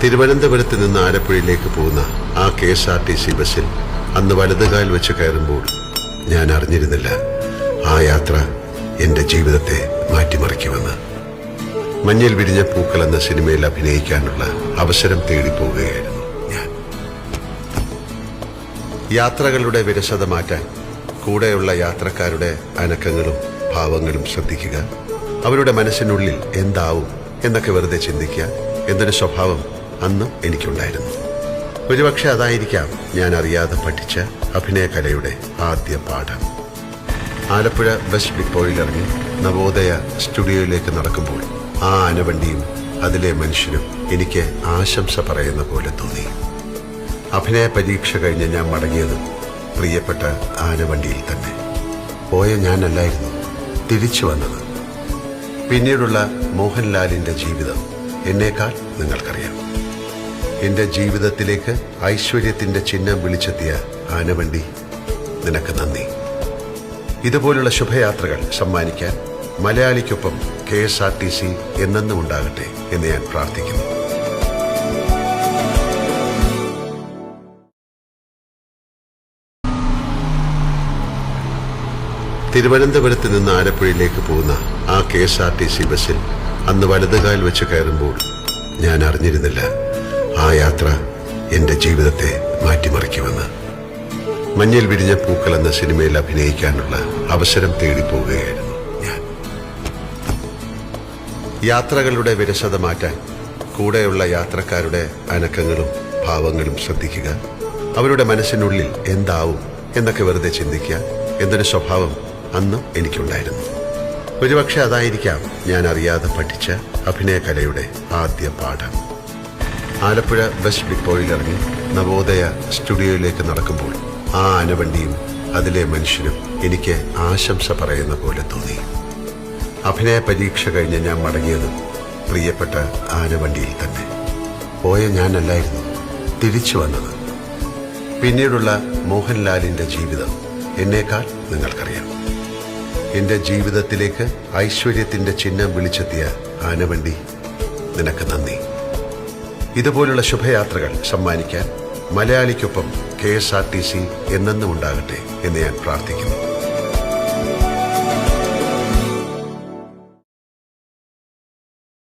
തിരുവനന്തപുരത്ത് നിന്ന് ആലപ്പുഴയിലേക്ക് പോകുന്ന ആ KSRTC ബസ്സിൽ അന്ന് വലതുകാൽ വെച്ച് കയറുമ്പോൾ ഞാൻ അറിഞ്ഞിരുന്നില്ല ആ യാത്ര എന്റെ ജീവിതത്തെ മാറ്റിമറിക്കുമെന്ന്. മഞ്ഞിൽ വിരിഞ്ഞ പൂക്കൾ എന്ന സിനിമയിൽ അഭിനയിക്കാനുള്ള അവസരം തേടി പോവുകയായിരുന്നു ഞാൻ. യാത്രകളുടെ വിരസത മാറ്റാൻ കൂടെയുള്ള യാത്രക്കാരുടെ അനക്കങ്ങളും ഭാവങ്ങളും ശ്രദ്ധിക്കുക, അവരുടെ മനസ്സിനുള്ളിൽ എന്താവും എന്നൊക്കെ വെറുതെ ചിന്തിക്കുക എന്നൊരു സ്വഭാവം അന്നും എനിക്കുണ്ടായിരുന്നു. ഒരുപക്ഷെ അതായിരിക്കാം ഞാൻ അറിയാതെ പഠിച്ച അഭിനയകലയുടെ ആദ്യ പാഠം. ആലപ്പുഴ ബസ് ഡിപ്പോയിലിറങ്ങി നവോദയ സ്റ്റുഡിയോയിലേക്ക് നടക്കുമ്പോൾ ആ ആനവണ്ടിയും അതിലെ മനുഷ്യനും എനിക്ക് ആശംസ പറയുന്ന പോലെ തോന്നി. അഭിനയ പരീക്ഷ കഴിഞ്ഞ് ഞാൻ മടങ്ങിയതും പ്രിയപ്പെട്ട ആനവണ്ടിയിൽ തന്നെ. പോയ ഞാനല്ലായിരുന്നു തിരിച്ചു വന്നത്. പിന്നീടുള്ള മോഹൻലാലിന്റെ ജീവിതം എന്നേക്കാൾ നിങ്ങൾക്കറിയാം. എന്റെ ജീവിതത്തിലേക്ക് ഐശ്വര്യത്തിന്റെ ചിഹ്നം വിളിച്ചെത്തിയ ആനവണ്ടി, നിനക്ക് നന്ദി. ഇതുപോലുള്ള ശുഭയാത്രകൾ സമ്മാനിക്കാൻ മലയാളിക്കൊപ്പം KSRTC എന്നെന്നും ഉണ്ടാകട്ടെ എന്ന് ഞാൻ പ്രാർത്ഥിക്കുന്നു. തിരുവനന്തപുരത്ത് നിന്ന് ആലപ്പുഴയിലേക്ക് പോകുന്ന ആ KSRTC ബസ്സിൽ അന്ന് വലതുകാൽ വെച്ച് കയറുമ്പോൾ ഞാൻ അറിഞ്ഞിരുന്നില്ല ആ യാത്ര എന്റെ ജീവിതത്തെ മാറ്റിമറിക്കുമെന്ന്. മഞ്ഞിൽ വിരിഞ്ഞ പൂക്കൾ എന്ന സിനിമയിൽ അഭിനയിക്കാനുള്ള അവസരം തേടി പോവുകയായിരുന്നു ഞാൻ. യാത്രകളുടെ വിരസത മാറ്റാൻ കൂടെയുള്ള യാത്രക്കാരുടെ അനക്കങ്ങളും ഭാവങ്ങളും ശ്രദ്ധിക്കുക, അവരുടെ മനസ്സിനുള്ളിൽ എന്താവും എന്നൊക്കെ വെറുതെ ചിന്തിക്കുക എന്നൊരു സ്വഭാവം അന്നും എനിക്കുണ്ടായിരുന്നു. ഒരുപക്ഷെ അതായിരിക്കാം ഞാൻ അറിയാതെ പഠിച്ച അഭിനയകലയുടെ ആദ്യ പാഠം. ആലപ്പുഴ ബസ് ഡിപ്പോയിലിറങ്ങി നവോദയ സ്റ്റുഡിയോയിലേക്ക് നടക്കുമ്പോൾ ആ ആനവണ്ടിയും അതിലെ മനുഷ്യനും എനിക്ക് ആശംസ പറയുന്ന പോലെ തോന്നി. അഭിനയ പരീക്ഷ കഴിഞ്ഞ് ഞാൻ മടങ്ങിയതും പ്രിയപ്പെട്ട ആനവണ്ടിയിൽ തന്നെ. പോയ ഞാനല്ലായിരുന്നു തിരിച്ചു വന്നത്. പിന്നീടുള്ള മോഹൻലാലിന്റെ ജീവിതം എന്നേക്കാൾ നിങ്ങൾക്കറിയാം. എന്റെ ജീവിതത്തിലേക്ക് ഐശ്വര്യത്തിന്റെ ചിഹ്നം വിളിച്ചെത്തിയ ആനവണ്ടി, നിനക്ക് നന്ദി. ഇതുപോലുള്ള ശുഭയാത്രകൾ സമ്മാനിക്കാൻ മലയാളിക്കൊപ്പം KSRTC എന്നെന്നും ഉണ്ടാകട്ടെ എന്ന് ഞാൻ പ്രാർത്ഥിക്കുന്നു.